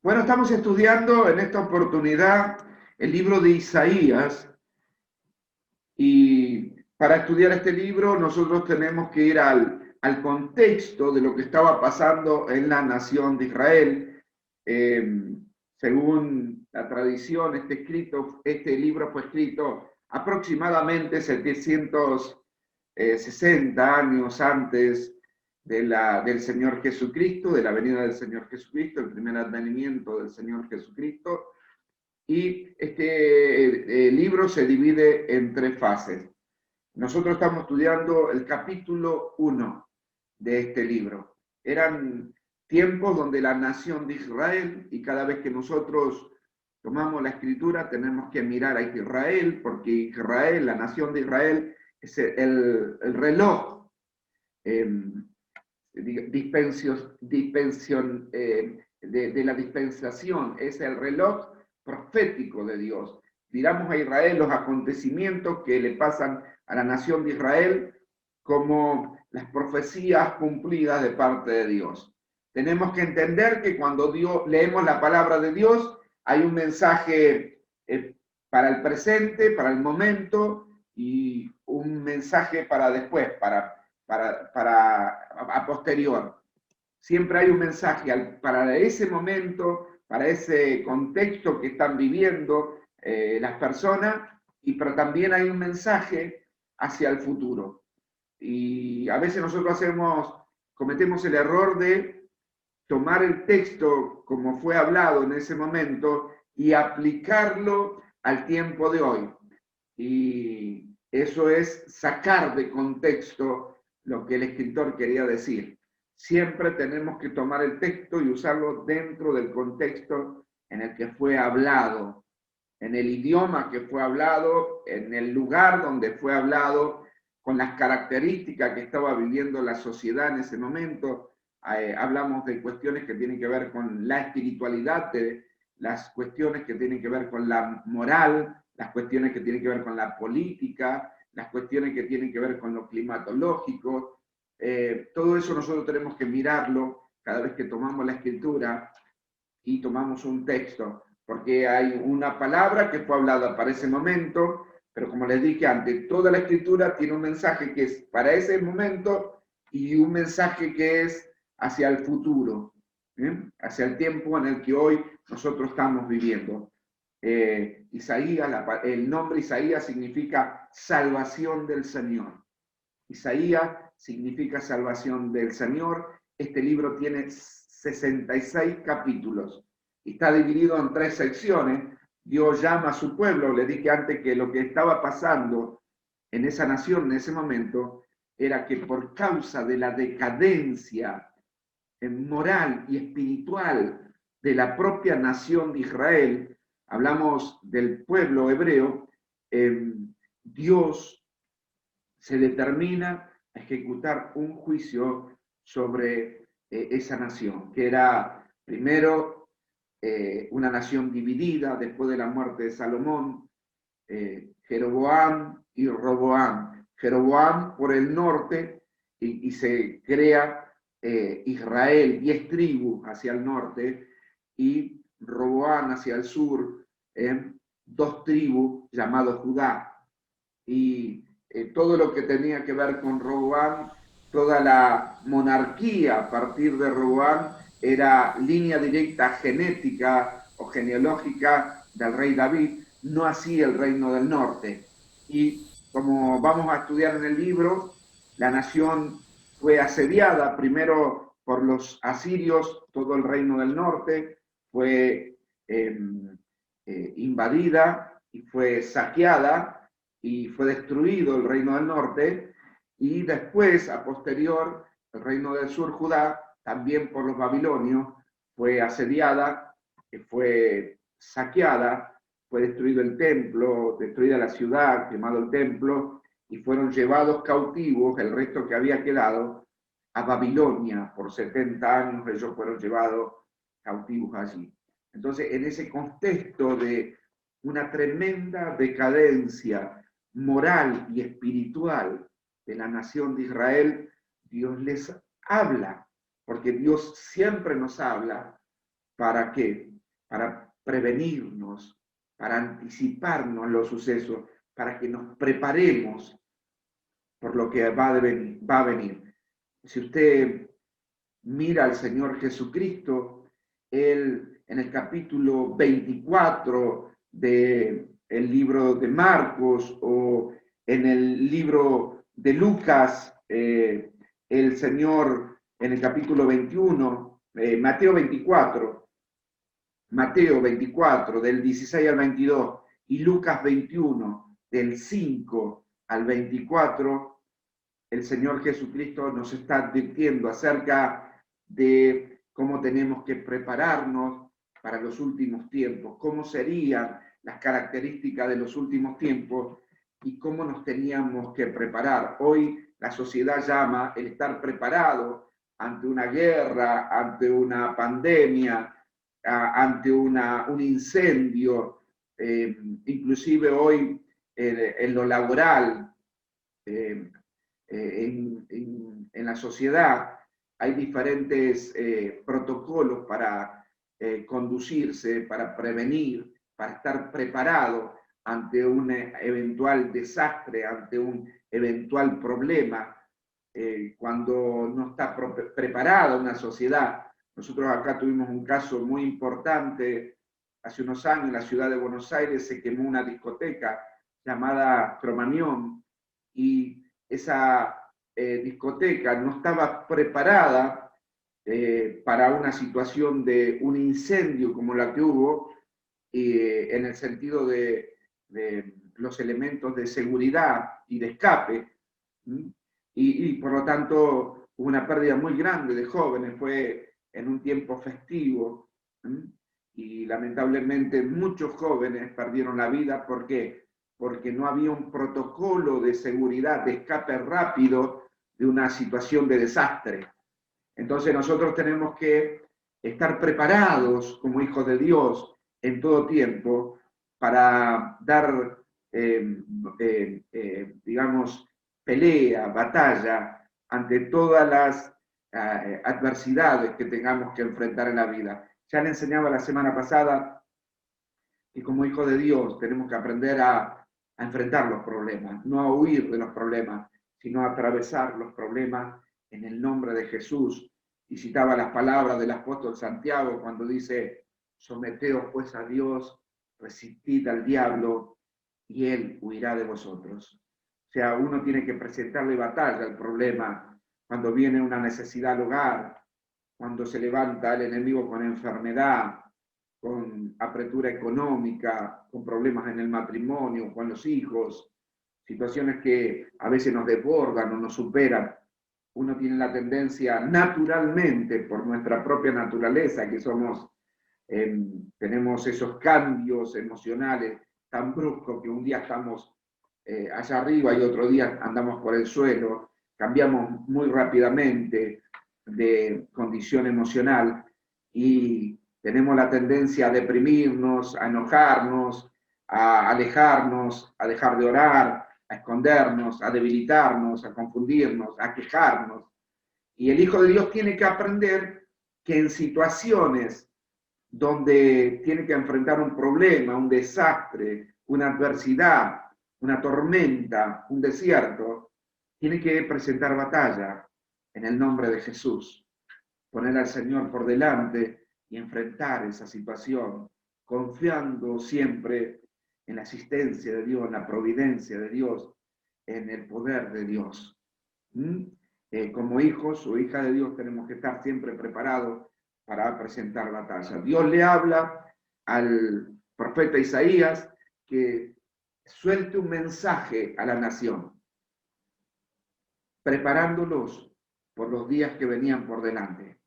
Bueno, estamos estudiando en esta oportunidad el libro de Isaías y para estudiar este libro nosotros tenemos que ir al contexto de lo que estaba pasando en la nación de Israel. Según la tradición, este libro fue escrito aproximadamente 760 años antes del Señor Jesucristo, de la venida del Señor Jesucristo, el primer advenimiento del Señor Jesucristo. Y este libro se divide en tres fases. Nosotros estamos estudiando el capítulo 1 de este libro. Eran tiempos donde la nación de Israel, y cada vez que nosotros tomamos la escritura tenemos que mirar a Israel, porque Israel, la nación de Israel, es el reloj de la dispensación, es el reloj profético de Dios. Miramos a Israel los acontecimientos que le pasan a la nación de Israel como las profecías cumplidas de parte de Dios. Tenemos que entender que cuando leemos la palabra de Dios, hay un mensaje para el presente, para el momento, y un mensaje para después, a posterior. Siempre hay un mensaje para ese momento, para ese contexto que están viviendo las personas, pero también hay un mensaje hacia el futuro. Y a veces nosotros cometemos el error de tomar el texto como fue hablado en ese momento y aplicarlo al tiempo de hoy. Y eso es sacar de contexto lo que el escritor quería decir. Siempre tenemos que tomar el texto y usarlo dentro del contexto en el que fue hablado, en el idioma que fue hablado, en el lugar donde fue hablado, con las características que estaba viviendo la sociedad en ese momento. Hablamos de cuestiones que tienen que ver con la espiritualidad, de las cuestiones que tienen que ver con la moral, las cuestiones que tienen que ver con la política, las cuestiones que tienen que ver con lo climatológico. Todo eso nosotros tenemos que mirarlo cada vez que tomamos la escritura y tomamos un texto, porque hay una palabra que fue hablada para ese momento, pero como les dije antes, toda la escritura tiene un mensaje que es para ese momento y un mensaje que es hacia el futuro, hacia el tiempo en el que hoy nosotros estamos viviendo. Isaías, el nombre Isaías significa salvación del Señor. Isaías significa salvación del Señor. Este libro tiene 66 capítulos. Está dividido en tres secciones. Dios llama a su pueblo. Le dije antes que lo que estaba pasando en esa nación en ese momento era que por causa de la decadencia moral y espiritual de la propia nación de Israel, hablamos del pueblo hebreo, Dios se determina a ejecutar un juicio sobre esa nación, que era primero una nación dividida después de la muerte de Salomón, Jeroboam y Roboam. Jeroboam por el norte y se crea Israel, 10 tribus hacia el norte, y Roboam hacia el sur, 2 tribus llamados Judá. Y todo lo que tenía que ver con Roboam, toda la monarquía a partir de Roboam era línea directa genética o genealógica del rey David, no así el reino del norte. Y como vamos a estudiar en el libro, la nación fue asediada primero por los asirios, todo el reino del norte fue invadida y fue saqueada y fue destruido el reino del norte, y después, a posterior, el reino del sur, Judá, también por los babilonios, fue asediada, fue saqueada, fue destruido el templo, destruida la ciudad, quemado el templo, y fueron llevados cautivos, el resto que había quedado, a Babilonia. Por 70 años ellos fueron llevados cautivos allí. Entonces, en ese contexto de una tremenda decadencia moral y espiritual de la nación de Israel, Dios les habla, porque Dios siempre nos habla ¿Para qué? Para prevenirnos, para anticiparnos los sucesos, para que nos preparemos por lo que va a venir. Si usted mira al Señor Jesucristo, Él en el capítulo 24 del libro de Marcos o en el libro de Lucas, el Señor en el capítulo 21, Mateo 24, del 16 al 22, y Lucas 21, del 5 al 24, el Señor Jesucristo nos está advirtiendo acerca de cómo tenemos que prepararnos para los últimos tiempos, cómo serían las características de los últimos tiempos y cómo nos teníamos que preparar. Hoy la sociedad llama el estar preparado ante una guerra, ante una pandemia, ante un incendio, inclusive hoy en lo laboral, en la sociedad hay diferentes protocolos para conducirse, para prevenir, para estar preparado ante un eventual desastre, ante un eventual problema, cuando no está preparada una sociedad. Nosotros acá tuvimos un caso muy importante hace unos años en la ciudad de Buenos Aires. Se quemó una discoteca llamada Cromañón y esa discoteca no estaba preparada para una situación de un incendio como la que hubo, en el sentido de los elementos de seguridad y de escape, y por lo tanto hubo una pérdida muy grande de jóvenes. Fue en un tiempo festivo, y lamentablemente muchos jóvenes perdieron la vida. ¿Por qué? Porque no había un protocolo de seguridad, de escape rápido de una situación de desastre. Entonces nosotros tenemos que estar preparados como hijos de Dios en todo tiempo para dar, digamos, pelea, batalla ante todas las adversidades que tengamos que enfrentar en la vida. Ya le enseñaba la semana pasada que como hijos de Dios tenemos que aprender a enfrentar los problemas, no a huir de los problemas, sino a atravesar los problemas en el nombre de Jesús. Y citaba las palabras del apóstol Santiago cuando dice: someteos pues a Dios, resistid al diablo y él huirá de vosotros. O sea, uno tiene que presentarle batalla al problema cuando viene una necesidad al hogar, cuando se levanta el enemigo con enfermedad, con apretura económica, con problemas en el matrimonio, con los hijos, situaciones que a veces nos desbordan o nos superan. Uno tiene la tendencia naturalmente, por nuestra propia naturaleza, que somos, tenemos esos cambios emocionales tan bruscos que un día estamos allá arriba y otro día andamos por el suelo, cambiamos muy rápidamente de condición emocional y tenemos la tendencia a deprimirnos, a enojarnos, a alejarnos, a dejar de orar, a escondernos, a debilitarnos, a confundirnos, a quejarnos. Y el Hijo de Dios tiene que aprender que en situaciones donde tiene que enfrentar un problema, un desastre, una adversidad, una tormenta, un desierto, tiene que presentar batalla en el nombre de Jesús, poner al Señor por delante y enfrentar esa situación, confiando siempre en la asistencia de Dios, en la providencia de Dios, en el poder de Dios. Como hijos o hijas de Dios tenemos que estar siempre preparados para presentar batalla. Dios le habla al profeta Isaías que suelte un mensaje a la nación, preparándolos por los días que venían por delante.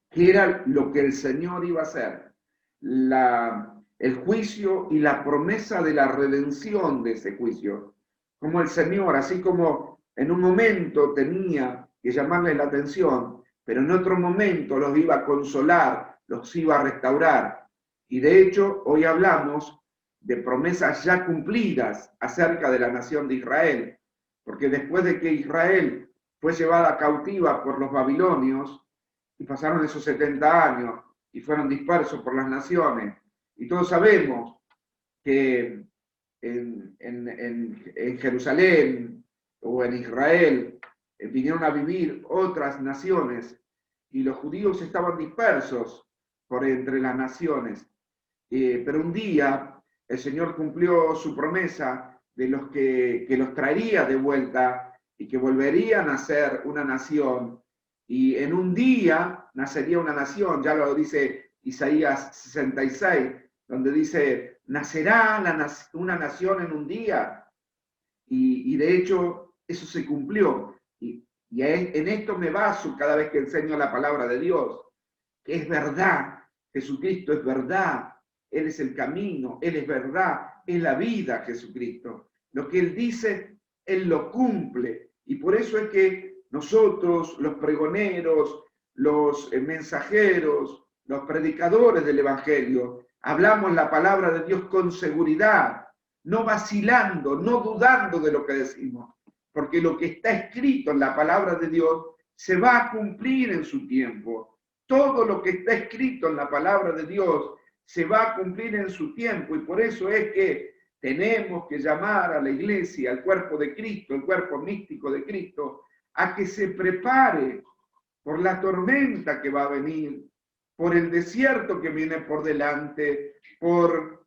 ¿Qué era lo que el Señor iba a hacer? El juicio y la promesa de la redención de ese juicio. Como el Señor, así como en un momento tenía que llamarles la atención, pero en otro momento los iba a consolar, los iba a restaurar. Y de hecho, hoy hablamos de promesas ya cumplidas acerca de la nación de Israel, porque después de que Israel fue llevada cautiva por los babilonios, y pasaron esos 70 años, y fueron dispersos por las naciones. Y todos sabemos que en Jerusalén o en Israel vinieron a vivir otras naciones y los judíos estaban dispersos por entre las naciones. Pero un día el Señor cumplió su promesa de los que los traería de vuelta y que volverían a ser una nación. Y en un día nacería una nación, ya lo dice Isaías 66, donde dice, nacerá una nación en un día. Y de hecho, eso se cumplió. Y en esto me baso cada vez que enseño la palabra de Dios, que es verdad, Jesucristo es verdad, Él es el camino, Él es verdad, es la vida, Jesucristo. Lo que Él dice, Él lo cumple. Y por eso es que nosotros, los pregoneros, los mensajeros, los predicadores del Evangelio, hablamos la palabra de Dios con seguridad, no vacilando, no dudando de lo que decimos, porque lo que está escrito en la palabra de Dios se va a cumplir en su tiempo. Todo lo que está escrito en la palabra de Dios se va a cumplir en su tiempo, y por eso es que tenemos que llamar a la iglesia, al cuerpo de Cristo, el cuerpo místico de Cristo, a que se prepare por la tormenta que va a venir, por el desierto que viene por delante, por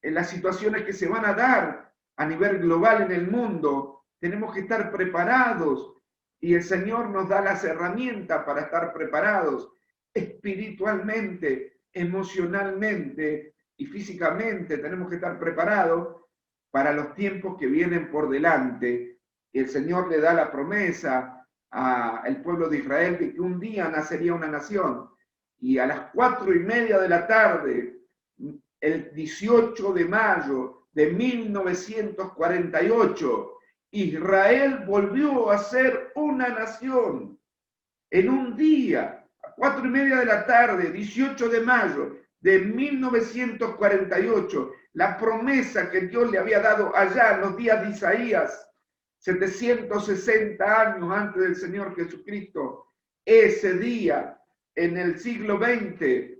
las situaciones que se van a dar a nivel global en el mundo. Tenemos que estar preparados y el Señor nos da las herramientas para estar preparados espiritualmente, emocionalmente y físicamente. Tenemos que estar preparados para los tiempos que vienen por delante. Y el Señor le da la promesa al pueblo de Israel de que un día nacería una nación. Y a las 4:30 de la tarde, el 18 de mayo de 1948, Israel volvió a ser una nación. En un día, a 4:30 de la tarde, 18 de mayo de 1948, la promesa que Dios le había dado allá en los días de Isaías, 760 años antes del Señor Jesucristo, ese día, en el siglo XX,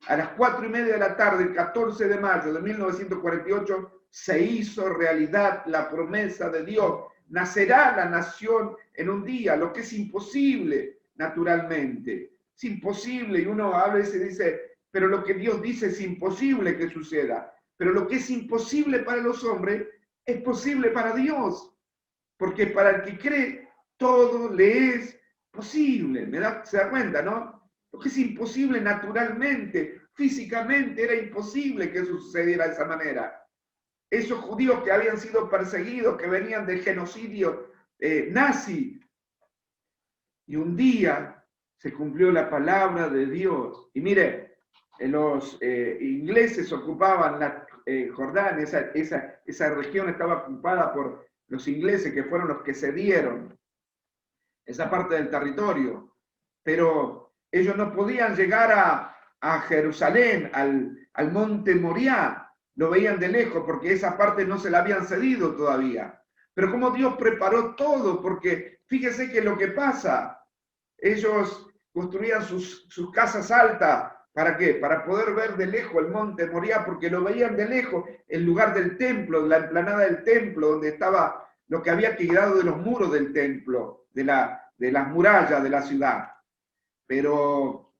a las 4:30 de la tarde, el 14 de mayo de 1948, se hizo realidad la promesa de Dios. Nacerá la nación en un día, lo que es imposible naturalmente. Es imposible, y uno a veces dice, pero lo que Dios dice es imposible que suceda. Pero lo que es imposible para los hombres es posible para Dios. Porque para el que cree, todo le es posible. ¿Se da cuenta, no? Lo que es imposible naturalmente, físicamente, era imposible que eso sucediera de esa manera. Esos judíos que habían sido perseguidos, que venían del genocidio nazi, y un día se cumplió la palabra de Dios. Y mire, los ingleses ocupaban la Jordania, esa región estaba ocupada por los ingleses, que fueron los que cedieron esa parte del territorio, pero ellos no podían llegar a Jerusalén, al monte Moriah, lo veían de lejos porque esa parte no se la habían cedido todavía. Pero como Dios preparó todo, porque fíjese que lo que pasa, ellos construían sus casas altas. ¿Para qué? Para poder ver de lejos el monte Moriah, porque lo veían de lejos, el lugar del templo, la explanada del templo, donde estaba lo que había quedado de los muros del templo, de las murallas de la ciudad. Pero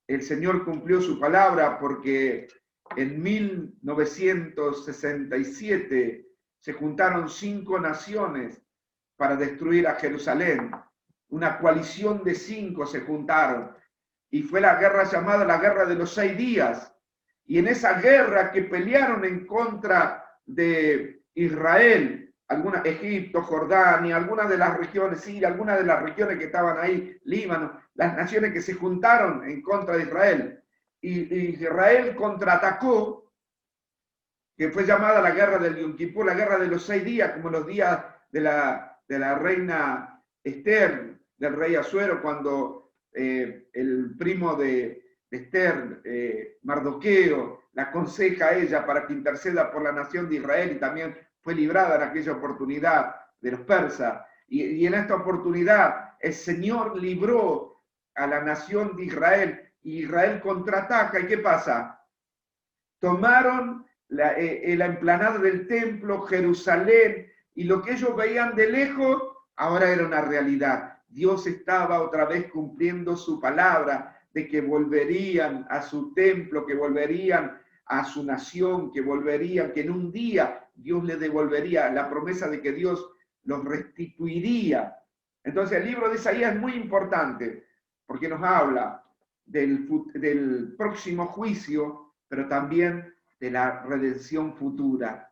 el Señor cumplió su palabra, porque en 1967 se juntaron 5 naciones para destruir a Jerusalén. Una coalición de 5 se juntaron. Y fue la guerra llamada la Guerra de los 6 días. Y en esa guerra que pelearon en contra de Israel, Egipto, Jordania, algunas de las regiones, Siria, algunas de las regiones que estaban ahí, Líbano, las naciones que se juntaron en contra de Israel. Y Israel contraatacó, que fue llamada la Guerra del Yom Kippur, la Guerra de los 6 días, como los días de la reina Esther, del rey Asuero, cuando el primo de Esther, Mardoqueo, la aconseja a ella para que interceda por la nación de Israel, y también fue librada en aquella oportunidad de los persas. Y en esta oportunidad el Señor libró a la nación de Israel y Israel contraataca, ¿y qué pasa? Tomaron la emplanada del templo, Jerusalén, y lo que ellos veían de lejos, ahora era una realidad. Dios estaba otra vez cumpliendo su palabra de que volverían a su templo, que volverían a su nación, que volverían, que en un día Dios les devolvería la promesa de que Dios los restituiría. Entonces el libro de Isaías es muy importante porque nos habla del próximo juicio, pero también de la redención futura.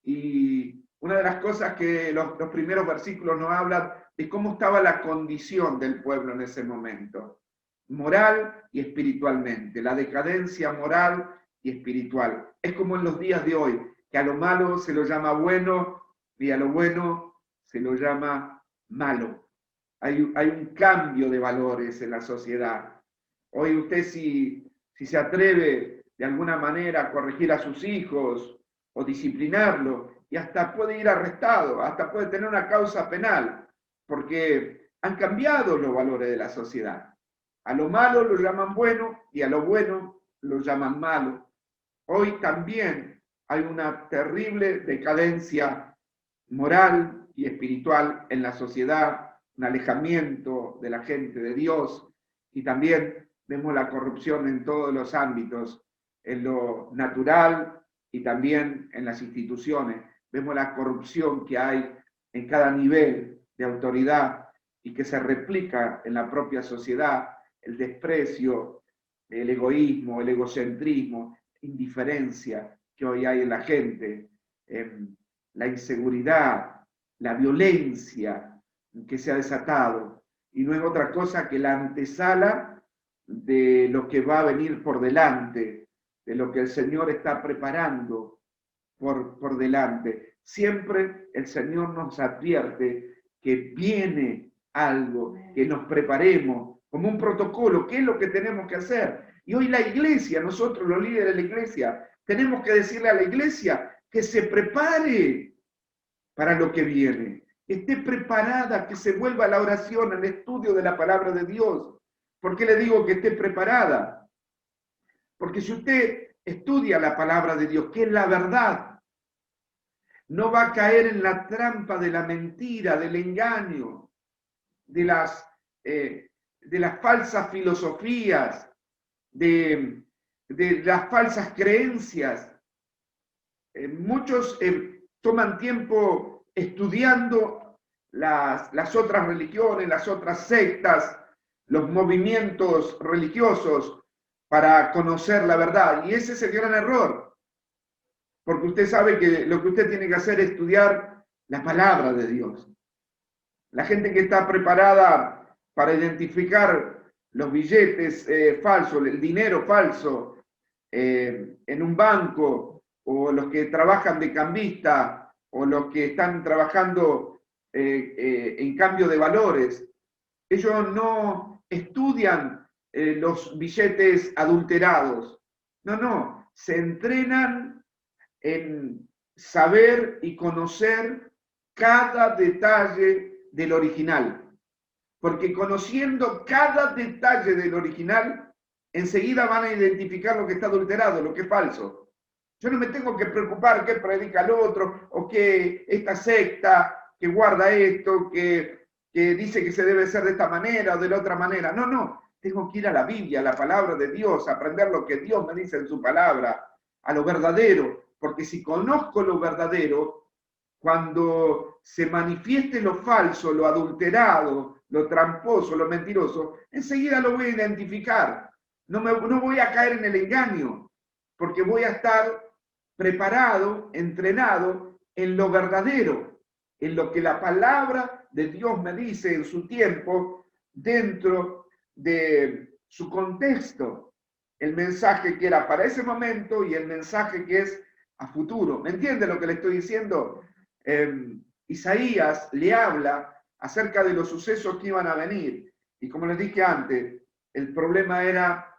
Y una de las cosas que los primeros versículos nos hablan de cómo estaba la condición del pueblo en ese momento, moral y espiritualmente, la decadencia moral y espiritual. Es como en los días de hoy, que a lo malo se lo llama bueno y a lo bueno se lo llama malo. Hay un cambio de valores en la sociedad. Hoy usted si se atreve de alguna manera a corregir a sus hijos o disciplinarlo, y hasta puede ir arrestado, hasta puede tener una causa penal, porque han cambiado los valores de la sociedad. A lo malo lo llaman bueno y a lo bueno lo llaman malo. Hoy también hay una terrible decadencia moral y espiritual en la sociedad, un alejamiento de la gente de Dios, y también vemos la corrupción en todos los ámbitos, en lo natural y también en las instituciones. Vemos la corrupción que hay en cada nivel de autoridad y que se replica en la propia sociedad, el desprecio, el egoísmo, el egocentrismo, indiferencia que hoy hay en la gente, la inseguridad, la violencia que se ha desatado, y no es otra cosa que la antesala de lo que va a venir por delante, de lo que el Señor está preparando por delante. Siempre el Señor nos advierte que viene algo, que nos preparemos como un protocolo, qué es lo que tenemos que hacer. Y hoy la iglesia, nosotros los líderes de la iglesia, tenemos que decirle a la iglesia que se prepare para lo que viene, que esté preparada, que se vuelva a la oración, al estudio de la palabra de Dios. ¿Por qué le digo que esté preparada? Porque si usted estudia la palabra de Dios, que es la verdad, no va a caer en la trampa de la mentira, del engaño, de las falsas filosofías, de las falsas creencias. Muchos toman tiempo estudiando las otras religiones, las otras sectas, los movimientos religiosos para conocer la verdad. Y ese es el gran error, porque usted sabe que lo que usted tiene que hacer es estudiar la palabra de Dios. La gente que está preparada para identificar los billetes falsos, el dinero falso en un banco, o los que trabajan de cambista, o los que están trabajando en cambio de valores, ellos no estudian los billetes adulterados. No, se entrenan en saber y conocer cada detalle del original. Porque conociendo cada detalle del original, enseguida van a identificar lo que está adulterado, lo que es falso. Yo no me tengo que preocupar qué predica el otro, o que esta secta que guarda esto, que dice que se debe ser de esta manera o de la otra manera. No, tengo que ir a la Biblia, a la palabra de Dios, aprender lo que Dios me dice en su palabra, a lo verdadero. Porque si conozco lo verdadero, cuando se manifieste lo falso, lo adulterado, lo tramposo, lo mentiroso, enseguida lo voy a identificar. No voy a caer en el engaño, porque voy a estar preparado, entrenado en lo verdadero, en lo que la palabra de Dios me dice en su tiempo, dentro de su contexto, el mensaje que era para ese momento y el mensaje que es a futuro. ¿Me entiende lo que le estoy diciendo? Isaías le habla acerca de los sucesos que iban a venir. Y como les dije antes, el problema era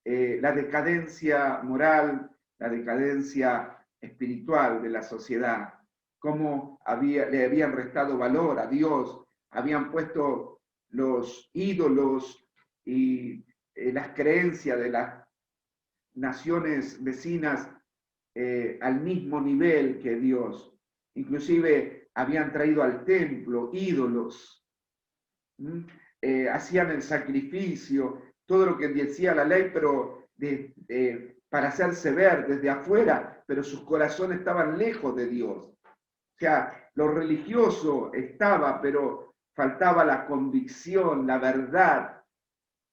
la decadencia moral, la decadencia espiritual de la sociedad. Cómo le habían restado valor a Dios, habían puesto los ídolos y las creencias de las naciones vecinas al mismo nivel que Dios. Inclusive habían traído al templo ídolos, hacían el sacrificio, todo lo que decía la ley, pero para hacerse ver desde afuera, pero sus corazones estaban lejos de Dios. O sea, lo religioso estaba, pero faltaba la convicción, la verdad,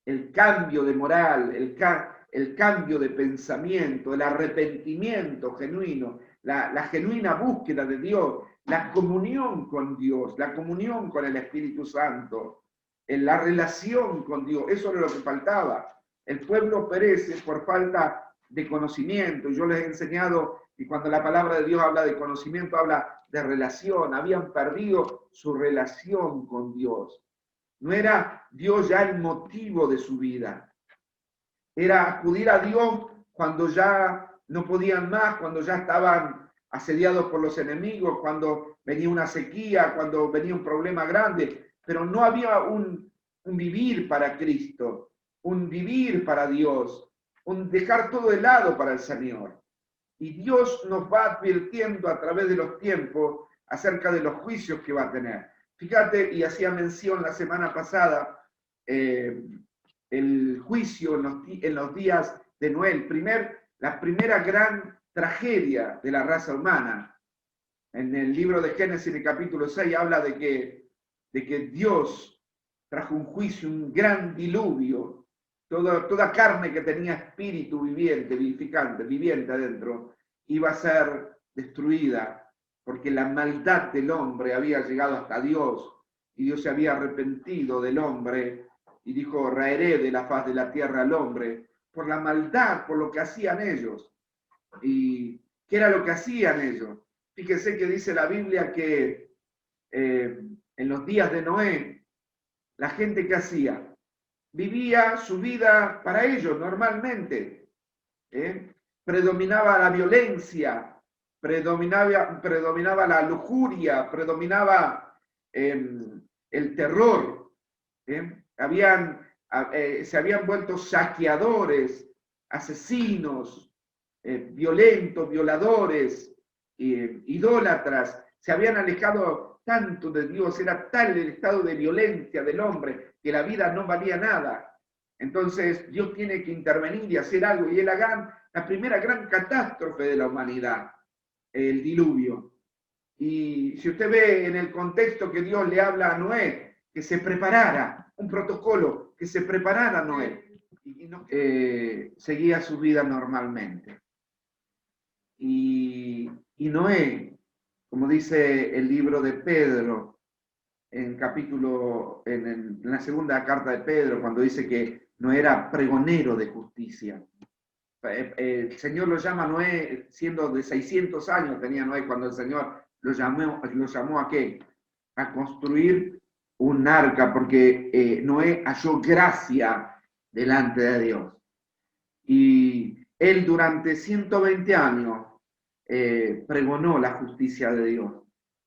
el cambio de moral, el cambio de pensamiento, el arrepentimiento genuino, la genuina búsqueda de Dios, la comunión con Dios, la comunión con el Espíritu Santo, la relación con Dios. Eso era lo que faltaba. El pueblo perece por falta de conocimiento. Yo les he enseñado que cuando la palabra de Dios habla de conocimiento, habla de relación. Habían perdido su relación con Dios. No era Dios ya el motivo de su vida. Era acudir a Dios cuando ya no podían más, cuando ya estaban asediados por los enemigos, cuando venía una sequía, cuando venía un problema grande, pero no había un vivir para Cristo, un vivir para Dios, un dejar todo de lado para el Señor. Y Dios nos va advirtiendo a través de los tiempos acerca de los juicios que va a tener. Fíjate, y hacía mención la semana pasada, el juicio en los días de Noé, la primera gran tragedia de la raza humana. En el libro de Génesis, en el capítulo 6, habla de que Dios trajo un juicio, un gran diluvio. Toda carne que tenía espíritu viviente, vivificante, viviente adentro, iba a ser destruida, porque la maldad del hombre había llegado hasta Dios, y Dios se había arrepentido del hombre, y dijo, raeré de la faz de la tierra al hombre, por la maldad, por lo que hacían ellos. ¿Y qué era lo que hacían ellos? Fíjense que dice la Biblia que en los días de Noé, la gente que hacía, vivía su vida para ellos normalmente. Predominaba la violencia, predominaba la lujuria, predominaba el terror. Se habían vuelto saqueadores, asesinos, violentos, violadores, idólatras. Se habían alejado tanto de Dios, era tal el estado de violencia del hombre que la vida no valía nada. Entonces Dios tiene que intervenir y hacer algo, y él haga la primera gran catástrofe de la humanidad, el diluvio. Y si usted ve en el contexto que Dios le habla a Noé, que se preparara, un protocolo, que se preparara Noé, y no, seguía su vida normalmente. Y Noé, como dice el libro de Pedro, en la segunda carta de Pedro, cuando dice que no era pregonero de justicia. El Señor lo llama Noé, siendo de 600 años tenía Noé cuando el Señor lo llamó ¿a qué? A construir un arca, porque Noé halló gracia delante de Dios. Y él durante 120 años pregonó la justicia de Dios.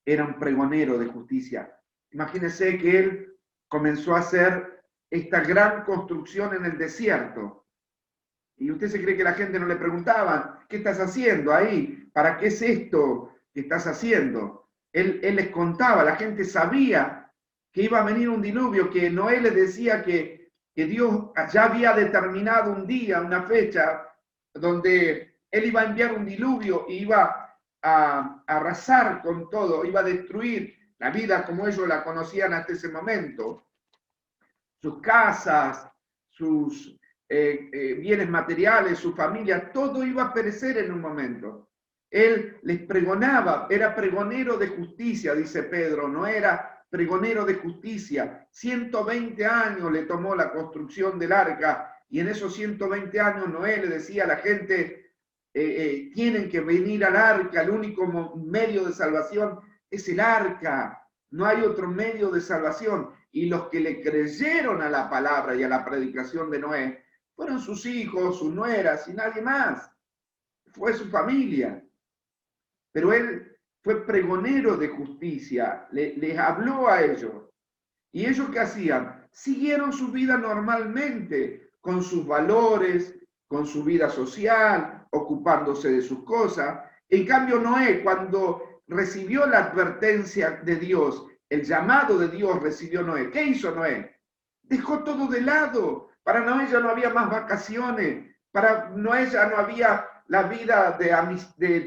Era un pregonero de justicia. Imagínense que él comenzó a hacer esta gran construcción en el desierto. Y usted se cree que la gente no le preguntaba, ¿qué estás haciendo ahí? ¿Para qué es esto que estás haciendo? Él les contaba, la gente sabía que iba a venir un diluvio, que Noé les decía que Dios ya había determinado un día, una fecha, donde él iba a enviar un diluvio y iba a arrasar con todo, iba a destruir la vida como ellos la conocían hasta ese momento. Sus casas, sus bienes materiales, su familia, todo iba a perecer en un momento. Él les pregonaba, era pregonero de justicia, dice Pedro, no era pregonero de justicia. 120 años le tomó la construcción del arca, y en esos 120 años Noé le decía a la gente, tienen que venir al arca, el único medio de salvación es el arca, no hay otro medio de salvación. Y los que le creyeron a la palabra y a la predicación de Noé fueron sus hijos, sus nueras y nadie más. Fue su familia. Pero él fue pregonero de justicia, les habló a ellos. ¿Y ellos qué hacían? Siguieron su vida normalmente, con sus valores, con su vida social, ocupándose de sus cosas. En cambio, Noé, cuando recibió la advertencia de Dios, el llamado de Dios recibió Noé. ¿Qué hizo Noé? Dejó todo de lado. Para Noé ya no había más vacaciones. Para Noé ya no había la vida de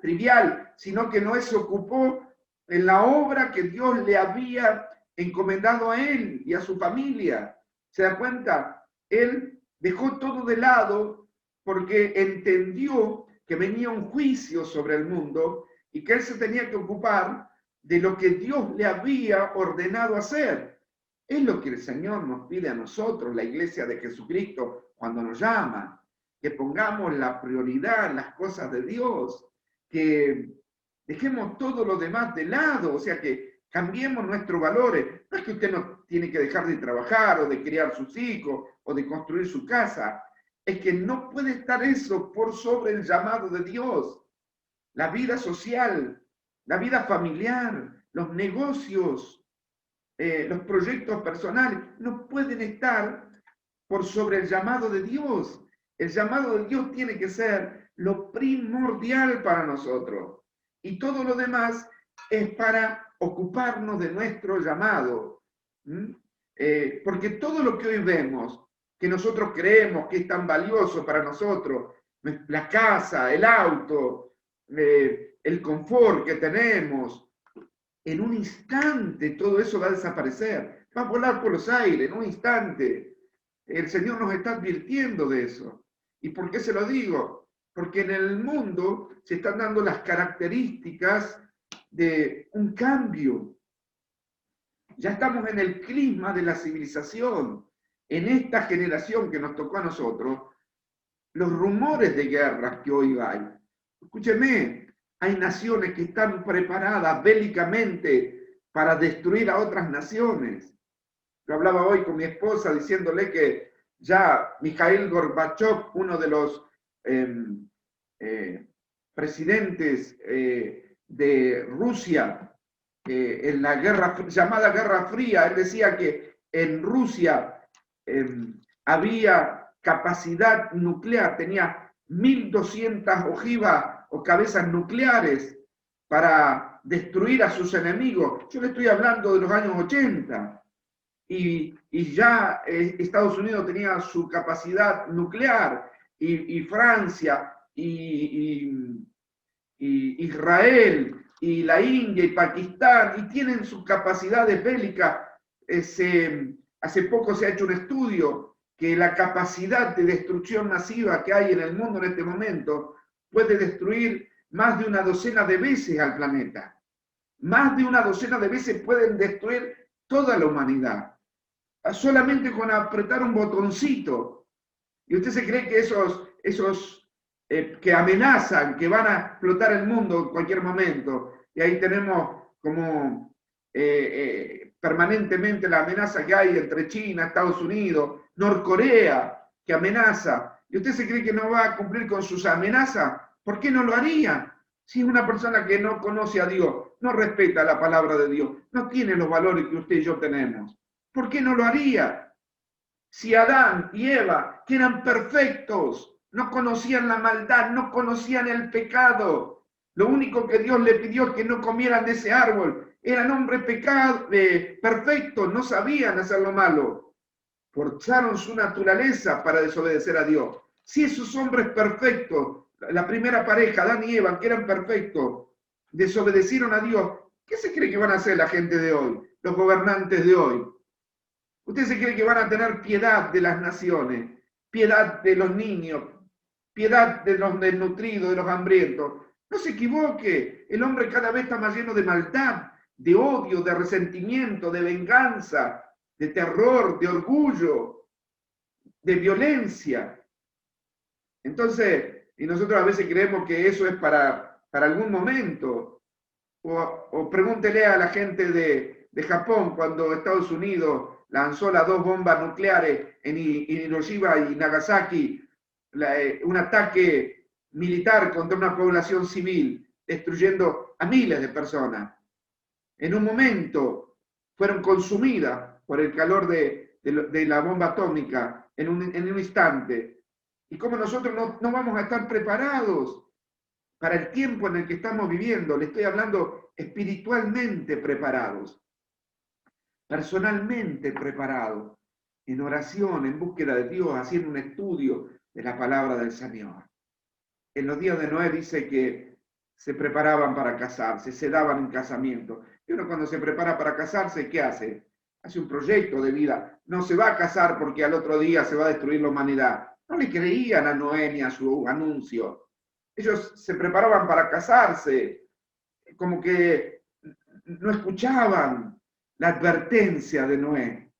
trivial, sino que Noé se ocupó en la obra que Dios le había encomendado a él y a su familia. ¿Se da cuenta? Él dejó todo de lado porque entendió que venía un juicio sobre el mundo y que él se tenía que ocupar de lo que Dios le había ordenado hacer. Es lo que el Señor nos pide a nosotros, la iglesia de Jesucristo, cuando nos llama, que pongamos la prioridad en las cosas de Dios, que dejemos todo lo demás de lado, o sea, que cambiemos nuestros valores. No es que usted no tiene que dejar de trabajar o de criar sus hijos o de construir su casa, es que no puede estar eso por sobre el llamado de Dios. La vida social, la vida familiar, los negocios, los proyectos personales, no pueden estar por sobre el llamado de Dios. El llamado de Dios tiene que ser lo primordial para nosotros. Y todo lo demás es para ocuparnos de nuestro llamado. Porque todo lo que hoy vemos, que nosotros creemos que es tan valioso para nosotros, la casa, el auto, el confort que tenemos, en un instante todo eso va a desaparecer, va a volar por los aires, en un instante. El Señor nos está advirtiendo de eso. ¿Y por qué se lo digo? Porque en el mundo se están dando las características de un cambio. Ya estamos en el clima de la civilización. En esta generación que nos tocó a nosotros, los rumores de guerras que hoy hay. Escúcheme, hay naciones que están preparadas bélicamente para destruir a otras naciones. Yo hablaba hoy con mi esposa diciéndole que ya Mikhail Gorbachev, uno de los presidentes de Rusia, en la llamada Guerra Fría, él decía que en Rusia había capacidad nuclear, tenía 1.200 ojivas o cabezas nucleares para destruir a sus enemigos. Yo le estoy hablando de los años 80. Y ya Estados Unidos tenía su capacidad nuclear, y Francia, y Israel, y la India, y Pakistán, y tienen sus capacidades bélicas. Hace poco se ha hecho un estudio que la capacidad de destrucción masiva que hay en el mundo en este momento puede destruir más de una docena de veces al planeta. Más de una docena de veces pueden destruir toda la humanidad. Solamente con apretar un botoncito. Y usted se cree que esos que amenazan, que van a explotar el mundo en cualquier momento, y ahí tenemos como permanentemente la amenaza que hay entre China, Estados Unidos, Norcorea, que amenaza, y usted se cree que no va a cumplir con sus amenazas. ¿Por qué no lo haría? Si es una persona que no conoce a Dios, no respeta la palabra de Dios, no tiene los valores que usted y yo tenemos, ¿por qué no lo haría? Si Adán y Eva, que eran perfectos, no conocían la maldad, no conocían el pecado, lo único que Dios le pidió es que no comieran de ese árbol. Eran hombres perfectos, no sabían hacer lo malo. Forzaron su naturaleza para desobedecer a Dios. Si esos hombres perfectos, la primera pareja, Adán y Eva, que eran perfectos, desobedecieron a Dios, ¿qué se cree que van a hacer la gente de hoy, los gobernantes de hoy? ¿Usted se cree que van a tener piedad de las naciones, piedad de los niños, piedad de los desnutridos, de los hambrientos? No se equivoque, el hombre cada vez está más lleno de maldad, de odio, de resentimiento, de venganza, de terror, de orgullo, de violencia. Entonces, y nosotros a veces creemos que eso es para algún momento. O pregúntele a la gente de Japón cuando Estados Unidos lanzó las 2 bombas nucleares en Hiroshima y Nagasaki, un ataque militar contra una población civil, destruyendo a miles de personas. En un momento fueron consumidas por el calor de la bomba atómica en un instante. Y cómo nosotros no vamos a estar preparados para el tiempo en el que estamos viviendo. Le estoy hablando espiritualmente preparados, personalmente preparados, en oración, en búsqueda de Dios, haciendo un estudio de la palabra del Señor. En los días de Noé dice que se preparaban para casarse, se daban en casamiento. Y uno cuando se prepara para casarse, ¿qué hace? Hace un proyecto de vida. No se va a casar porque al otro día se va a destruir la humanidad. No le creían a Noé ni a su anuncio. Ellos se preparaban para casarse, como que no escuchaban la advertencia de Noé.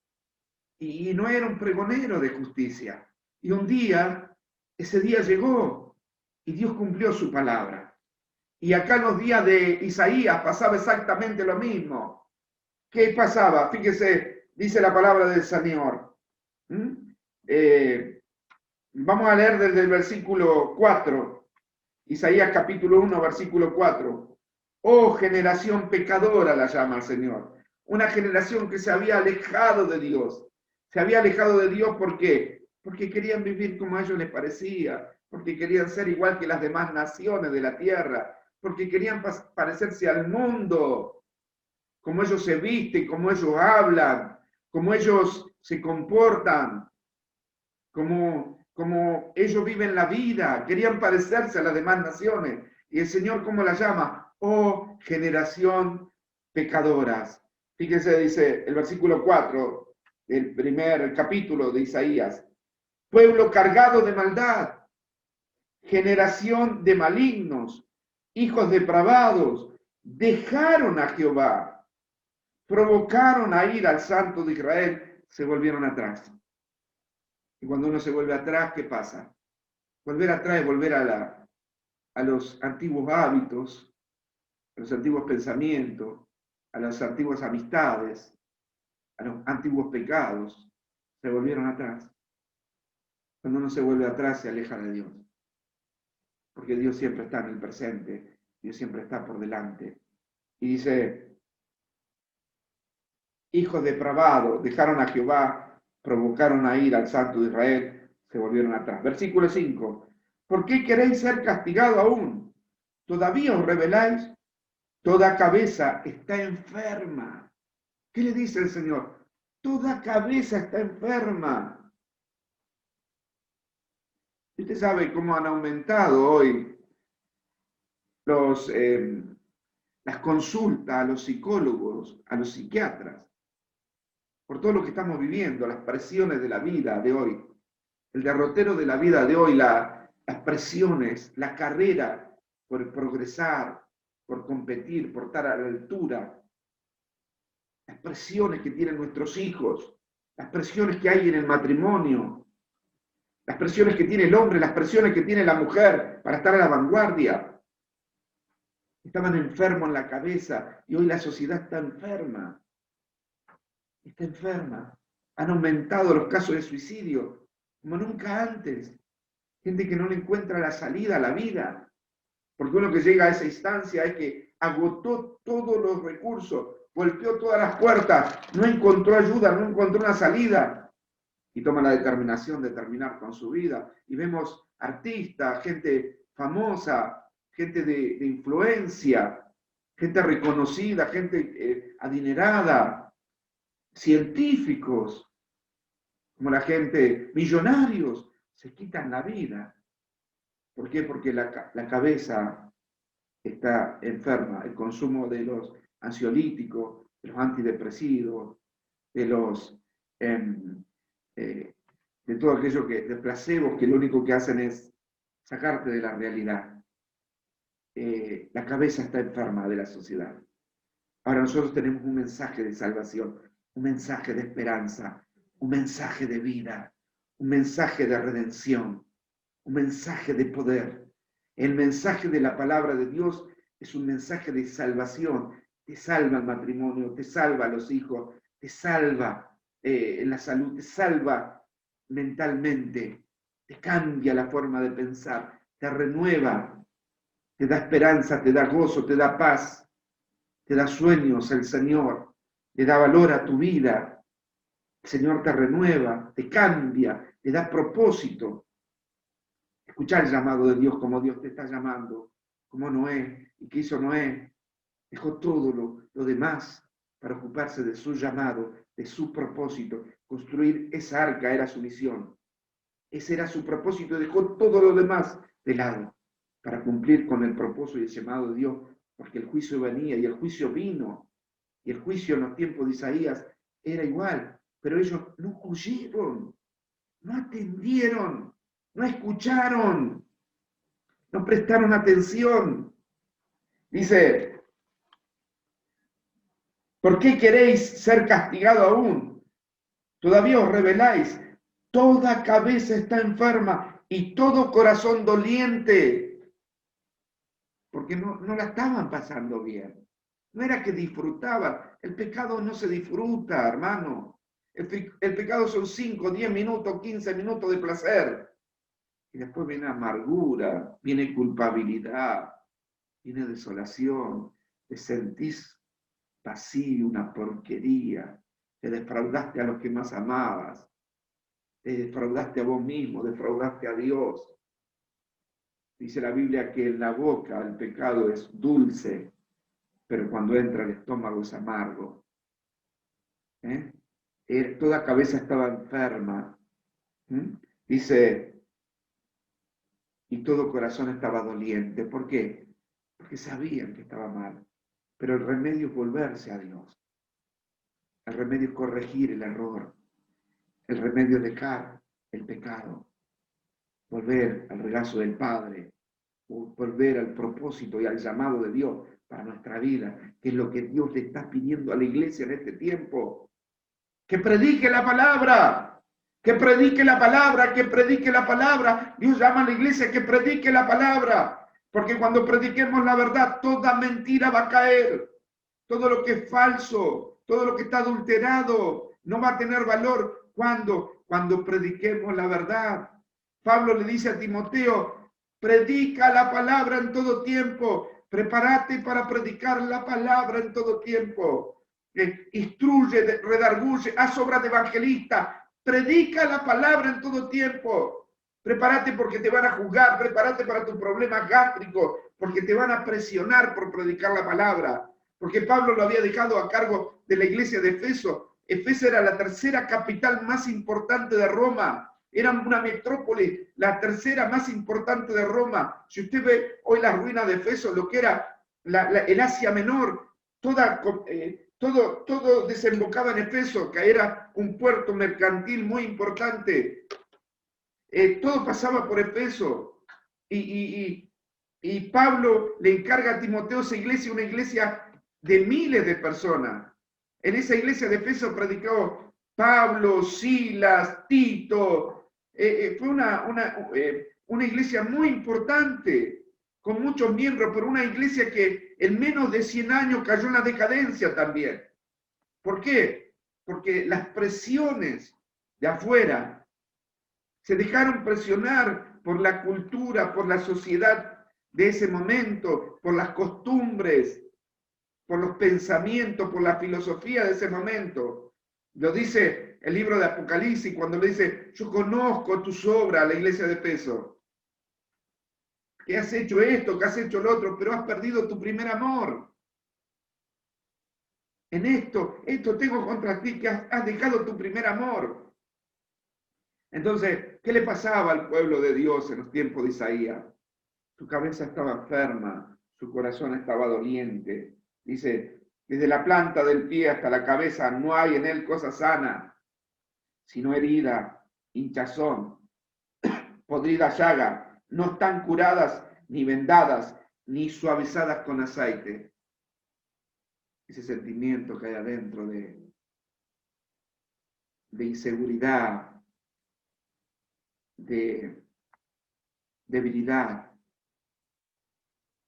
Y Noé era un pregonero de justicia. Y un día, ese día llegó y Dios cumplió su palabra. Y acá en los días de Isaías pasaba exactamente lo mismo. ¿Qué pasaba? Fíjese, dice la palabra del Señor. Vamos a leer desde el versículo 4. Isaías capítulo 1, versículo 4. Oh, generación pecadora, la llama el Señor. Una generación que se había alejado de Dios. Se había alejado de Dios, ¿por qué? Porque querían vivir como a ellos les parecía, porque querían ser igual que las demás naciones de la tierra, porque querían parecerse al mundo, como ellos se visten, como ellos hablan, como ellos se comportan, como ellos viven la vida, querían parecerse a las demás naciones. Y el Señor, ¿cómo la llama? Oh, generación pecadoras. Fíjense, dice el versículo 4, el primer capítulo de Isaías. Pueblo cargado de maldad, generación de malignos, hijos depravados, dejaron a Jehová, provocaron a ir al Santo de Israel, se volvieron atrás. Y cuando uno se vuelve atrás, ¿qué pasa? Volver atrás es volver a los antiguos hábitos, a los antiguos pensamientos, a las antiguas amistades, a los antiguos pecados, se volvieron atrás. Cuando uno se vuelve atrás, se aleja de Dios. Porque Dios siempre está en el presente, Dios siempre está por delante. Y dice, hijos depravados, dejaron a Jehová, provocaron a ir al Santo de Israel, se volvieron atrás. Versículo 5. ¿Por qué queréis ser castigado aún? ¿Todavía os rebeláis? Toda cabeza está enferma. ¿Qué le dice el Señor? Toda cabeza está enferma. Usted sabe cómo han aumentado hoy las consultas a los psicólogos, a los psiquiatras, por todo lo que estamos viviendo, las presiones de la vida de hoy, el derrotero de la vida de hoy, las presiones, la carrera por progresar, por competir, por estar a la altura, las presiones que tienen nuestros hijos, las presiones que hay en el matrimonio, las presiones que tiene el hombre, las presiones que tiene la mujer para estar a la vanguardia. Estaban enfermos en la cabeza y hoy la sociedad está enferma. Está enferma. Han aumentado los casos de suicidio como nunca antes. Gente que no le encuentra la salida a la vida. Porque uno que llega a esa instancia es que agotó todos los recursos, golpeó todas las puertas, no encontró ayuda, no encontró una salida y toma la determinación de terminar con su vida. Y vemos artistas, gente famosa, gente de influencia, gente reconocida, gente adinerada, científicos, como la gente, millonarios, se quitan la vida. ¿Por qué? Porque la cabeza está enferma. El consumo de los ansiolíticos, de los antidepresivos, de los de todo aquello de placebos que lo único que hacen es sacarte de la realidad. La cabeza está enferma de la sociedad. Ahora nosotros tenemos un mensaje de salvación, un mensaje de esperanza, un mensaje de vida, un mensaje de redención, un mensaje de poder. El mensaje de la palabra de Dios es un mensaje de salvación. Te salva el matrimonio, te salva a los hijos, te salva en la salud, te salva mentalmente, te cambia la forma de pensar, te renueva, te da esperanza, te da gozo, te da paz, te da sueños el Señor, le da valor a tu vida, El Señor te renueva, te cambia, te da propósito. Escuchar el llamado de Dios como Dios te está llamando, como Noé. ¿Y qué hizo Noé? Dejó todo lo demás para ocuparse de su llamado, de su propósito. Construir esa arca era su misión. Ese era su propósito. Dejó todo lo demás de lado para cumplir con el propósito y el llamado de Dios, porque el juicio venía y el juicio vino. Y el juicio en los tiempos de Isaías era igual, pero ellos no oyeron, no atendieron, no escucharon, no prestaron atención. Dice, ¿por qué queréis ser castigado aún? Todavía os rebeláis. Toda cabeza está enferma y todo corazón doliente, porque no la estaban pasando bien. No era que disfrutaban. El pecado no se disfruta, hermano. El pecado son 5, 10 minutos, 15 minutos de placer. Y después viene amargura, viene culpabilidad, viene desolación, te sentís vacío, una porquería, te defraudaste a los que más amabas, te defraudaste a vos mismo, defraudaste a Dios. Dice la Biblia que en la boca el pecado es dulce, pero cuando entra al estómago es amargo. Toda cabeza estaba enferma. Dice, y todo corazón estaba doliente. ¿Por qué? Porque sabían que estaba mal. Pero el remedio es volverse a Dios. El remedio es corregir el error. El remedio es dejar el pecado. Volver al regazo del Padre. Volver al propósito y al llamado de Dios para nuestra vida, que es lo que Dios le está pidiendo a la iglesia en este tiempo. Que predique la palabra, que predique la palabra, que predique la palabra. Dios llama a la iglesia que predique la palabra, porque cuando prediquemos la verdad, toda mentira va a caer. Todo lo que es falso, todo lo que está adulterado, no va a tener valor cuando prediquemos la verdad. Pablo le dice a Timoteo, predica la palabra en todo tiempo, prepárate para predicar la palabra en todo tiempo. Instruye, redarguye, haz obra de evangelista, predica la palabra en todo tiempo. Prepárate porque te van a juzgar, prepárate para tu problema gástrico, porque te van a presionar por predicar la palabra. Porque Pablo lo había dejado a cargo de la iglesia de Efeso. Efeso era la tercera capital más importante de Roma. Era una metrópoli, la tercera más importante de Roma. Si usted ve hoy las ruinas de Efeso, lo que era el Asia Menor, todo desembocaba en Efeso, que era un puerto mercantil muy importante. Todo pasaba por Efeso. Y Pablo le encarga a Timoteo esa iglesia, una iglesia de miles de personas. En esa iglesia de Efeso predicó Pablo, Silas, Tito. Fue una iglesia muy importante, con muchos miembros, pero una iglesia que en menos de 100 años cayó en la decadencia también. ¿Por qué? Porque las presiones de afuera se dejaron presionar por la cultura, por la sociedad de ese momento, por las costumbres, por los pensamientos, por la filosofía de ese momento. Lo dice el libro de Apocalipsis cuando le dice, yo conozco tus obras, la iglesia de Efeso, que has hecho esto, que has hecho lo otro, pero has perdido tu primer amor. En esto tengo contra ti, que has dejado tu primer amor. Entonces, ¿qué le pasaba al pueblo de Dios en los tiempos de Isaías? Su cabeza estaba enferma, su corazón estaba doliente. Dice, desde la planta del pie hasta la cabeza no hay en él cosa sana, sino herida, hinchazón, podrida llaga. No están curadas, ni vendadas, ni suavizadas con aceite. Ese sentimiento que hay adentro de inseguridad, de debilidad,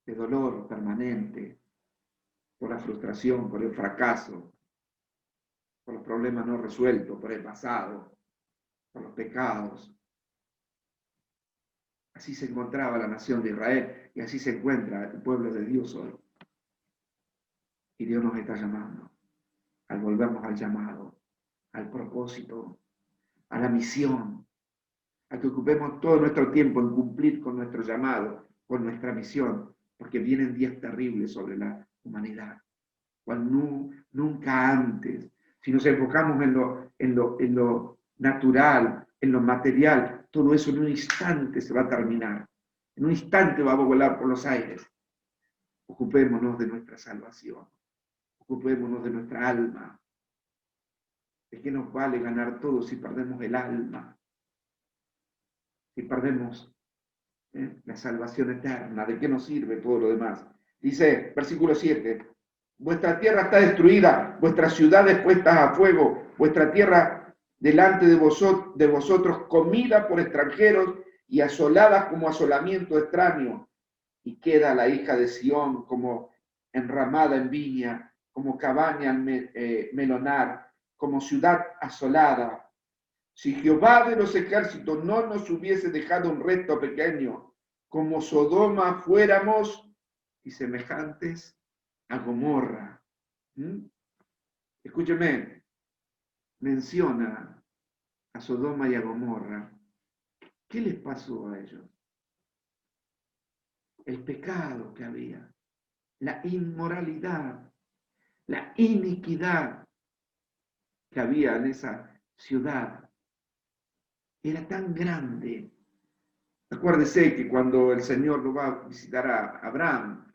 de dolor permanente, por la frustración, por el fracaso, por los problemas no resueltos, por el pasado, por los pecados. Así se encontraba la nación de Israel y así se encuentra el pueblo de Dios hoy. Y Dios nos está llamando al volvernos al llamado, al propósito, a la misión, a que ocupemos todo nuestro tiempo en cumplir con nuestro llamado, con nuestra misión, porque vienen días terribles sobre la humanidad, cual nunca antes. Si nos enfocamos en lo natural, en lo material, todo eso en un instante se va a terminar. En un instante vamos a volar por los aires. Ocupémonos de nuestra salvación. Ocupémonos de nuestra alma. ¿De qué nos vale ganar todo si perdemos el alma? Si perdemos la salvación eterna, ¿de qué nos sirve todo lo demás? Dice, versículo 7, vuestra tierra está destruida, vuestras ciudades puestas a fuego, vuestra tierra delante de vosotros comida por extranjeros y asolada como asolamiento extraño. Y queda la hija de Sión como enramada en viña, como cabaña en melonar, como ciudad asolada. Si Jehová de los ejércitos no nos hubiese dejado un resto pequeño, como Sodoma fuéramos y semejantes a Gomorra. Escúcheme, menciona a Sodoma y a Gomorra. ¿Qué les pasó a ellos? El pecado que había, la inmoralidad, la iniquidad que había en esa ciudad. Era tan grande. Acuérdese que cuando el Señor lo va a visitar a Abraham,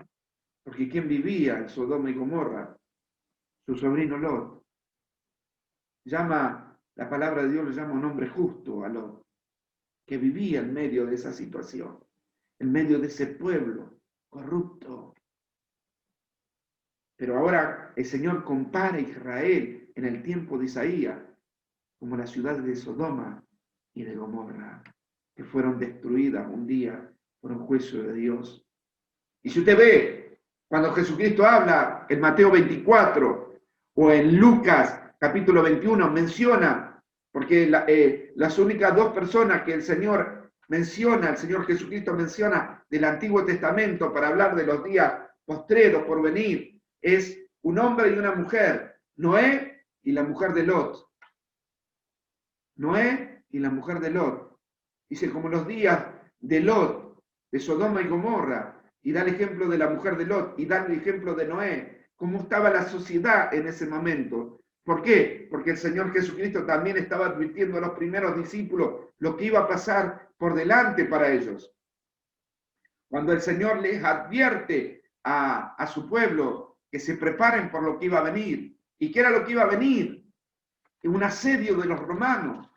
porque ¿quién vivía en Sodoma y Gomorra? Su sobrino Lot. La palabra de Dios le llama un hombre justo a Lot, que vivía en medio de esa situación, en medio de ese pueblo corrupto. Pero ahora el Señor compara a Israel en el tiempo de Isaías como la ciudad de Sodoma y de Gomorra, que fueron destruidas un día por un juicio de Dios. Y si usted ve, cuando Jesucristo habla en Mateo 24 o en Lucas capítulo 21, menciona, porque las únicas dos personas que el Señor Jesucristo menciona del Antiguo Testamento para hablar de los días postreros por venir, es un hombre y una mujer, Noé y la mujer de Lot. Noé y la mujer de Lot. Dice, como los días de Lot, de Sodoma y Gomorra, y da el ejemplo de la mujer de Lot, y da el ejemplo de Noé, cómo estaba la sociedad en ese momento. ¿Por qué? Porque el Señor Jesucristo también estaba advirtiendo a los primeros discípulos lo que iba a pasar por delante para ellos. Cuando el Señor les advierte a su pueblo que se preparen por lo que iba a venir. ¿Y qué era lo que iba a venir? Un asedio de los romanos.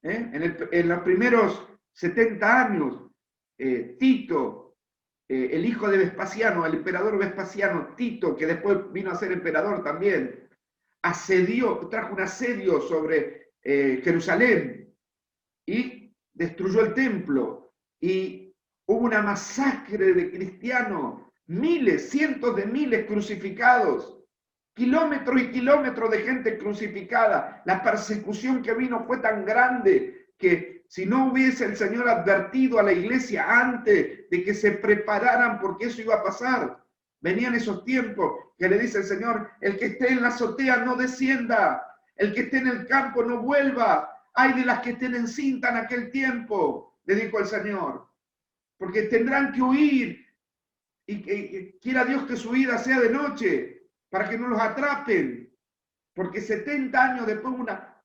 En los primeros 70 años, Tito, el hijo de Vespasiano, el emperador Vespasiano, Tito, que después vino a ser emperador también, trajo un asedio sobre Jerusalén y destruyó el templo. Y hubo una masacre de cristianos, miles, cientos de miles crucificados. Kilómetros y kilómetros de gente crucificada. La persecución que vino fue tan grande que si no hubiese el Señor advertido a la iglesia antes de que se prepararan porque eso iba a pasar, venían esos tiempos que le dice el Señor, el que esté en la azotea no descienda, el que esté en el campo no vuelva, hay de las que estén en cinta en aquel tiempo, le dijo el Señor, porque tendrán que huir y quiera Dios que su vida sea de noche, para que no los atrapen, porque 70 años después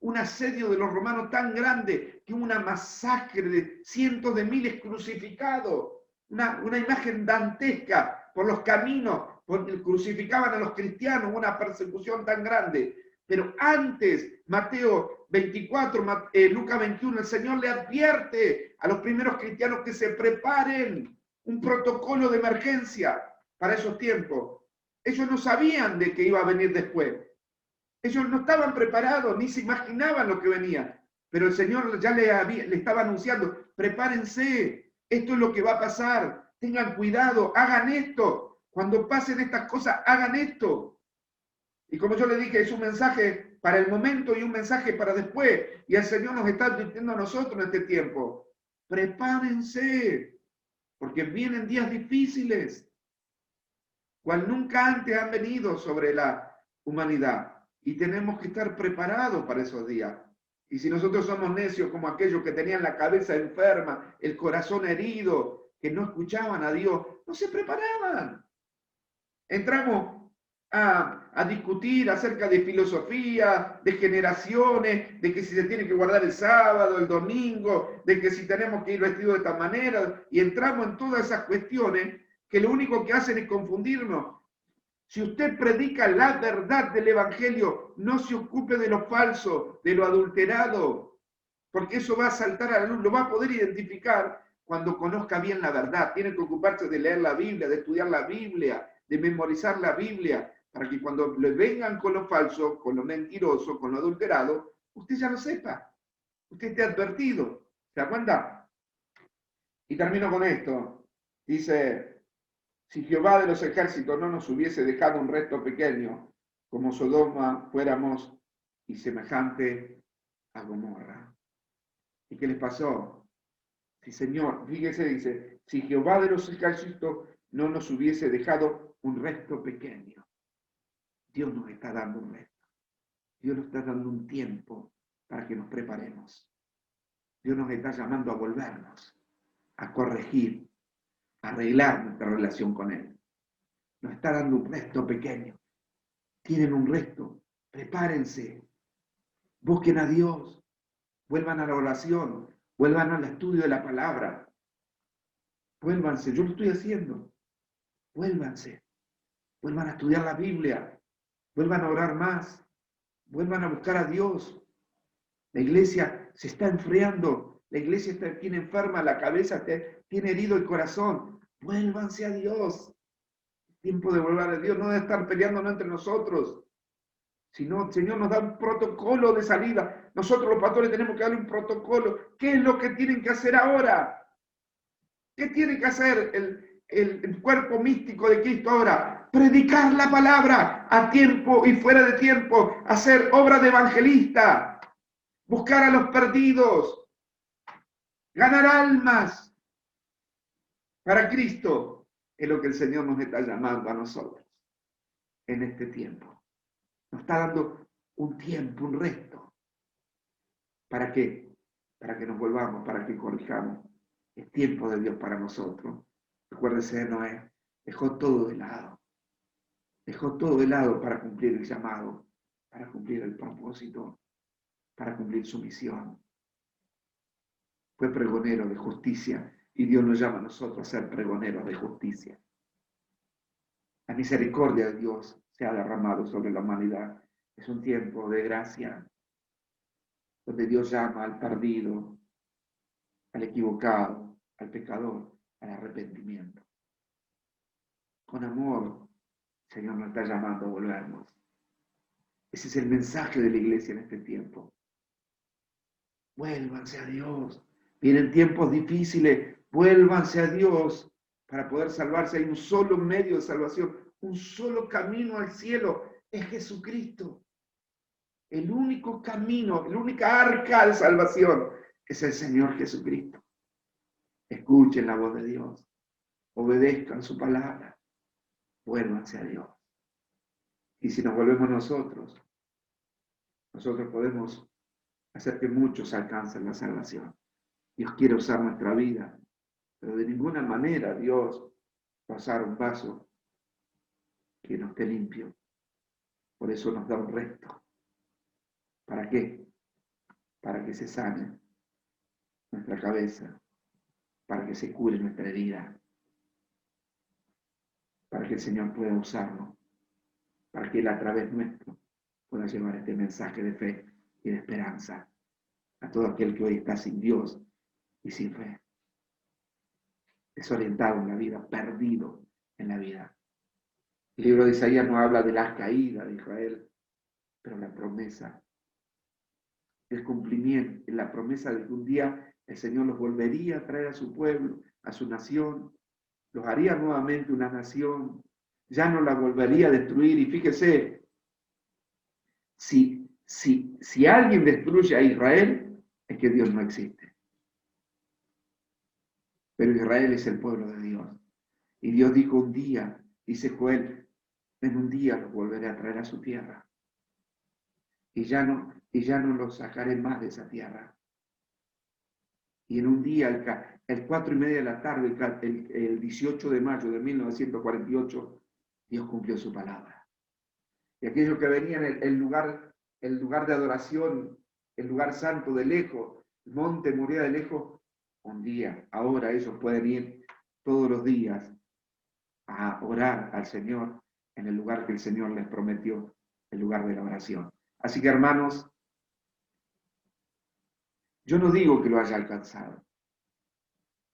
un asedio de los romanos tan grande que una masacre de cientos de miles crucificados, una imagen dantesca por los caminos, porque crucificaban a los cristianos, una persecución tan grande. Pero antes, Mateo 24, Lucas 21, el Señor le advierte a los primeros cristianos que se preparen un protocolo de emergencia para esos tiempos. Ellos no sabían de qué iba a venir después. Ellos no estaban preparados, ni se imaginaban lo que venía. Pero el Señor ya le estaba anunciando, prepárense, esto es lo que va a pasar, tengan cuidado, hagan esto. Cuando pasen estas cosas, hagan esto. Y como yo le dije, es un mensaje para el momento y un mensaje para después. Y el Señor nos está advirtiendo a nosotros en este tiempo. Prepárense, porque vienen días difíciles, cual nunca antes han venido sobre la humanidad. Y tenemos que estar preparados para esos días. Y si nosotros somos necios como aquellos que tenían la cabeza enferma, el corazón herido, que no escuchaban a Dios, no se preparaban. Entramos a discutir acerca de filosofía, de generaciones, de que si se tiene que guardar el sábado, el domingo, de que si tenemos que ir vestidos de esta manera, y entramos en todas esas cuestiones que lo único que hacen es confundirnos. Si usted predica la verdad del Evangelio, no se ocupe de lo falso, de lo adulterado, porque eso va a saltar a la luz, lo va a poder identificar cuando conozca bien la verdad. Tiene que ocuparse de leer la Biblia, de estudiar la Biblia, de memorizar la Biblia, para que cuando le vengan con lo falso, con lo mentiroso, con lo adulterado, usted ya lo sepa, usted esté advertido. ¿Se da cuenta? Y termino con esto. Dice, si Jehová de los ejércitos no nos hubiese dejado un resto pequeño, como Sodoma fuéramos y semejante a Gomorra. ¿Y qué les pasó? Sí, Señor, fíjese, dice, si Jehová de los ejércitos no nos hubiese dejado un resto pequeño. Dios nos está dando un resto. Dios nos está dando un tiempo para que nos preparemos. Dios nos está llamando a volvernos, a corregir, a arreglar nuestra relación con Él. Nos está dando un resto pequeño. Tienen un resto. Prepárense. Busquen a Dios. Vuelvan a la oración. Vuelvan al estudio de la palabra. Vuélvanse. Yo lo estoy haciendo. Vuélvanse. Vuelvan a estudiar la Biblia. Vuelvan a orar más. Vuelvan a buscar a Dios. La iglesia se está enfriando. La iglesia tiene enferma la cabeza, tiene herido el corazón. Vuélvanse a Dios. Tiempo de volver a Dios, no de estar peleándonos entre nosotros, sino el Señor nos da un protocolo de salida. Nosotros los pastores tenemos que darle un protocolo. ¿Qué es lo que tienen que hacer ahora? ¿Qué tiene que hacer el cuerpo místico de Cristo ahora? Predicar la palabra a tiempo y fuera de tiempo, hacer obra de evangelista, buscar a los perdidos, ganar almas para Cristo. Es lo que el Señor nos está llamando a nosotros en este tiempo. Nos está dando un tiempo, un resto. ¿Para qué? Para que nos volvamos, para que corrijamos. Es tiempo de Dios para nosotros. Recuérdese de Noé. Dejó todo de lado. Dejó todo de lado para cumplir el llamado, para cumplir el propósito, para cumplir su misión. Fue pregonero de justicia y Dios nos llama a nosotros a ser pregoneros de justicia. La misericordia de Dios se ha derramado sobre la humanidad. Es un tiempo de gracia, donde Dios llama al perdido, al equivocado, al pecador, al arrepentimiento. Con amor, el Señor nos está llamando a volvernos. Ese es el mensaje de la iglesia en este tiempo. Vuélvanse a Dios. Vienen tiempos difíciles. Vuélvanse a Dios para poder salvarse. Hay un solo medio de salvación, un solo camino al cielo. Es Jesucristo. El único camino, la única arca de salvación es el Señor Jesucristo. Escuchen la voz de Dios. Obedezcan su palabra. Vuélvanse a Dios. Y si nos volvemos nosotros podemos hacer que muchos alcancen la salvación. Dios quiere usar nuestra vida, pero de ninguna manera Dios va a usar un vaso que no esté limpio. Por eso nos da un resto. ¿Para qué? Para que se sane nuestra cabeza, para que se cure nuestra herida, para que el Señor pueda usarnos, para que Él a través nuestro pueda llevar este mensaje de fe y de esperanza a todo aquel que hoy está sin Dios y sin fe, desorientado en la vida, perdido en la vida. El libro de Isaías no habla de las caídas de Israel, pero la promesa, el cumplimiento, la promesa de que un día el Señor los volvería a traer a su pueblo, a su nación, los haría nuevamente una nación, ya no la volvería a destruir. Y fíjese, si alguien destruye a Israel, es que Dios no existe. Pero Israel es el pueblo de Dios. Y Dios dijo un día, dice Joel, en un día los volveré a traer a su tierra. y ya no los sacaré más de esa tierra. Y en un día, el 4:30 de la tarde, el 18 de mayo de 1948, Dios cumplió su palabra. Y aquellos que venían el lugar de adoración, el lugar santo de lejos, el monte Moriah de lejos, un día, ahora ellos pueden ir todos los días a orar al Señor en el lugar que el Señor les prometió, el lugar de la oración. Así que, hermanos, yo no digo que lo haya alcanzado.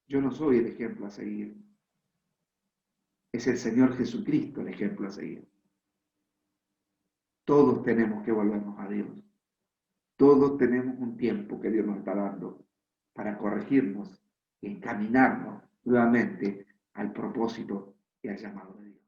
Yo no soy el ejemplo a seguir. Es el Señor Jesucristo el ejemplo a seguir. Todos tenemos que volvernos a Dios. Todos tenemos un tiempo que Dios nos está dando para corregirnos y encaminarnos nuevamente al propósito y al llamado de Dios.